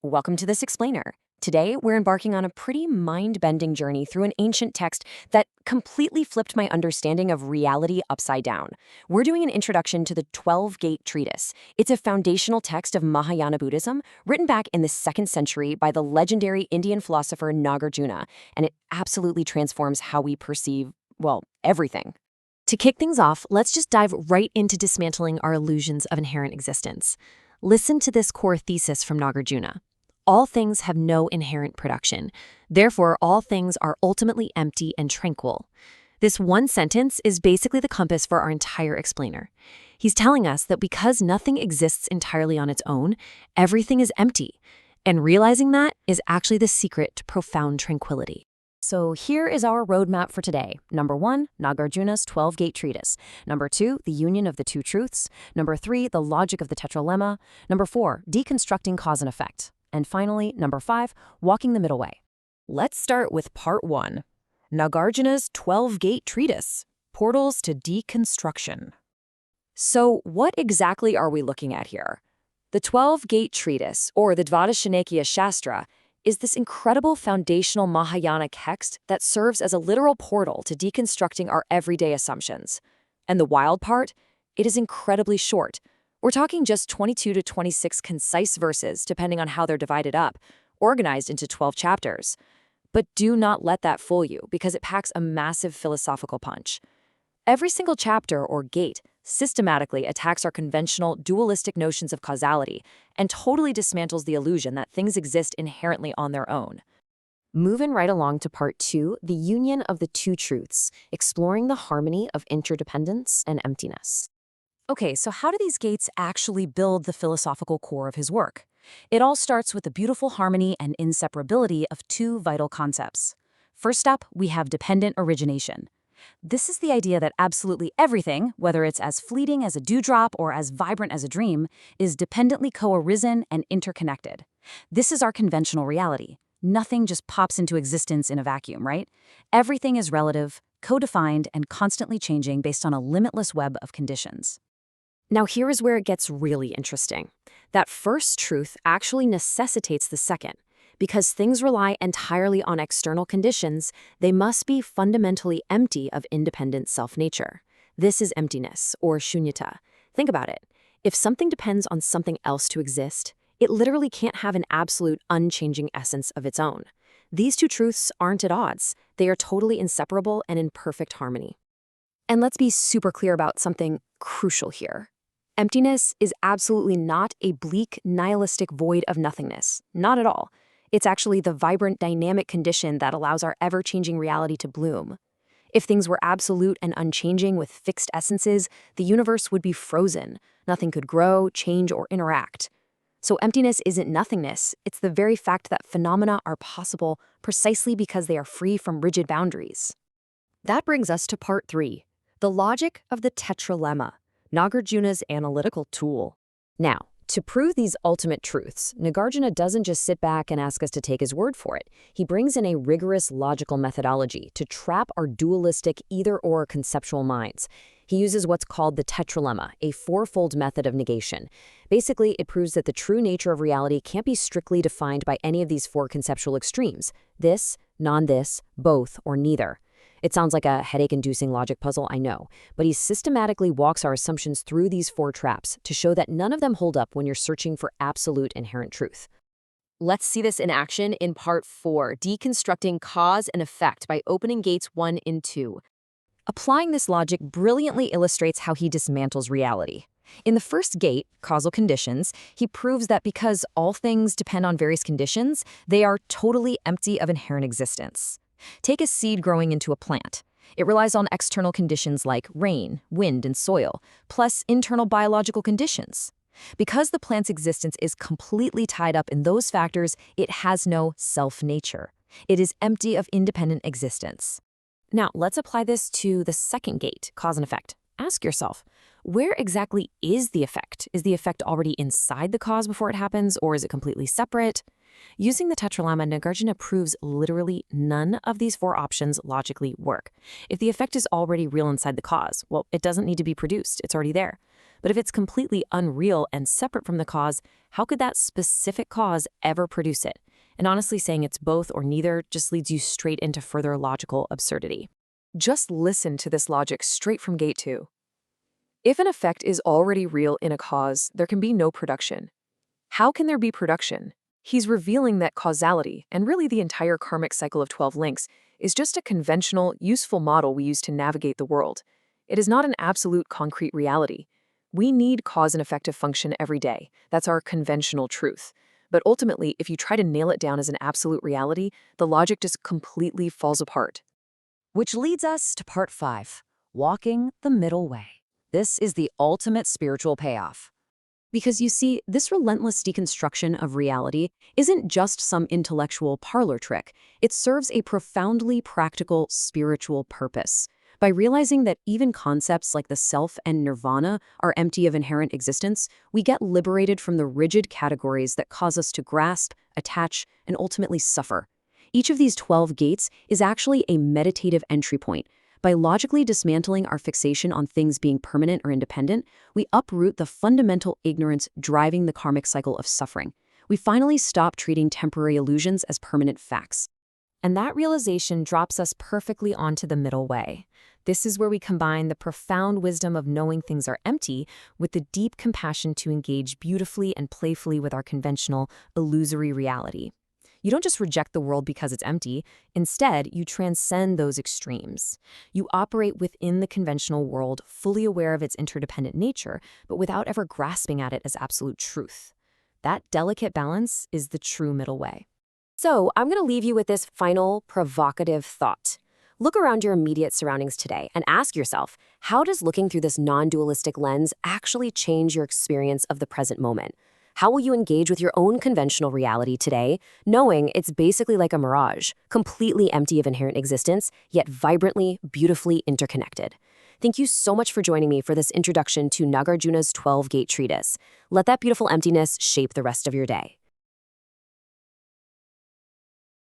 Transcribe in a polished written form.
Welcome to this explainer. Today, we're embarking on a pretty mind-bending journey through an ancient text that completely flipped my understanding of reality upside down. We're doing an introduction to the 12 Gate Treatise. It's a foundational text of Mahayana Buddhism, written back in the 2nd century by the legendary Indian philosopher Nagarjuna, and it absolutely transforms how we perceive, well, everything. To kick things off, let's just dive right into dismantling our illusions of inherent existence. Listen to this core thesis from Nagarjuna. All things have no inherent production. Therefore, all things are ultimately empty and tranquil. This one sentence is basically the compass for our entire explainer. He's telling us that because nothing exists entirely on its own, everything is empty. And realizing that is actually the secret to profound tranquility. So here is our roadmap for today. Number 1, Nagarjuna's 12-Gate Treatise. Number 2, the union of the two truths. Number 3, the logic of the tetralemma. Number 4, deconstructing cause and effect. And finally, number 5, walking the middle way. Let's start with part 1, Nagarjuna's 12-Gate Treatise, Portals to Deconstruction. So what exactly are we looking at here? The 12-Gate Treatise, or the Dvadashanekya Shastra, is this incredible foundational Mahayana text that serves as a literal portal to deconstructing our everyday assumptions. And the wild part? It is incredibly short. We're talking just 22 to 26 concise verses, depending on how they're divided up, organized into 12 chapters. But do not let that fool you, because it packs a massive philosophical punch. Every single chapter, or gate, systematically attacks our conventional dualistic notions of causality and totally dismantles the illusion that things exist inherently on their own. Moving right along to part 2, the union of the two truths, exploring the harmony of interdependence and emptiness. Okay, so how do these gates actually build the philosophical core of his work? It all starts with the beautiful harmony and inseparability of two vital concepts. First up, we have dependent origination. This is the idea that absolutely everything, whether it's as fleeting as a dewdrop or as vibrant as a dream, is dependently co-arisen and interconnected. This is our conventional reality. Nothing just pops into existence in a vacuum, right? Everything is relative, co-defined, and constantly changing based on a limitless web of conditions. Now here is where it gets really interesting. That first truth actually necessitates the second. Because things rely entirely on external conditions, they must be fundamentally empty of independent self-nature. This is emptiness, or shunyata. Think about it. If something depends on something else to exist, it literally can't have an absolute, unchanging essence of its own. These two truths aren't at odds. They are totally inseparable and in perfect harmony. And let's be super clear about something crucial here. Emptiness is absolutely not a bleak, nihilistic void of nothingness. Not at all. It's actually the vibrant, dynamic condition that allows our ever-changing reality to bloom. If things were absolute and unchanging with fixed essences, the universe would be frozen. Nothing could grow, change, or interact. So emptiness isn't nothingness. It's the very fact that phenomena are possible precisely because they are free from rigid boundaries. That brings us to part 3, the logic of the tetralemma, Nagarjuna's analytical tool. Now, to prove these ultimate truths, Nagarjuna doesn't just sit back and ask us to take his word for it. He brings in a rigorous logical methodology to trap our dualistic either-or conceptual minds. He uses what's called the tetralemma, a fourfold method of negation. Basically, it proves that the true nature of reality can't be strictly defined by any of these four conceptual extremes: this, non-this, both, or neither. It sounds like a headache-inducing logic puzzle, I know, but he systematically walks our assumptions through these four traps to show that none of them hold up when you're searching for absolute inherent truth. Let's see this in action in part 4, deconstructing cause and effect by opening gates 1 and 2. Applying this logic brilliantly illustrates how he dismantles reality. In the first gate, causal conditions, he proves that because all things depend on various conditions, they are totally empty of inherent existence. Take a seed growing into a plant. It relies on external conditions like rain, wind, and soil, plus internal biological conditions. Because the plant's existence is completely tied up in those factors, it has no self-nature. It is empty of independent existence. Now, let's apply this to the second gate, cause and effect. Ask yourself, where exactly is the effect? Is the effect already inside the cause before it happens, or is it completely separate? Using the tetralemma, Nagarjuna proves literally none of these four options logically work. If the effect is already real inside the cause, well, it doesn't need to be produced. It's already there. But if it's completely unreal and separate from the cause, how could that specific cause ever produce it? And honestly, saying it's both or neither just leads you straight into further logical absurdity. Just listen to this logic straight from Gate 2. If an effect is already real in a cause, there can be no production. How can there be production? He's revealing that causality, and really the entire karmic cycle of 12 links, is just a conventional, useful model we use to navigate the world. It is not an absolute concrete reality. We need cause and effective function every day. That's our conventional truth. But ultimately, if you try to nail it down as an absolute reality, the logic just completely falls apart. Which leads us to part 5, walking the middle way. This is the ultimate spiritual payoff. Because you see, this relentless deconstruction of reality isn't just some intellectual parlor trick. It serves a profoundly practical spiritual purpose. By realizing that even concepts like the self and nirvana are empty of inherent existence, we get liberated from the rigid categories that cause us to grasp, attach, and ultimately suffer. Each of these 12 gates is actually a meditative entry point. By logically dismantling our fixation on things being permanent or independent, we uproot the fundamental ignorance driving the karmic cycle of suffering. We finally stop treating temporary illusions as permanent facts. And that realization drops us perfectly onto the middle way. This is where we combine the profound wisdom of knowing things are empty with the deep compassion to engage beautifully and playfully with our conventional, illusory reality. You don't just reject the world because it's empty. Instead, you transcend those extremes. You operate within the conventional world, fully aware of its interdependent nature, but without ever grasping at it as absolute truth. That delicate balance is the true middle way. So, I'm going to leave you with this final provocative thought. Look around your immediate surroundings today and ask yourself, how does looking through this non-dualistic lens actually change your experience of the present moment? How will you engage with your own conventional reality today, knowing it's basically like a mirage, completely empty of inherent existence, yet vibrantly, beautifully interconnected? Thank you so much for joining me for this introduction to Nagarjuna's 12 Gate Treatise. Let that beautiful emptiness shape the rest of your day.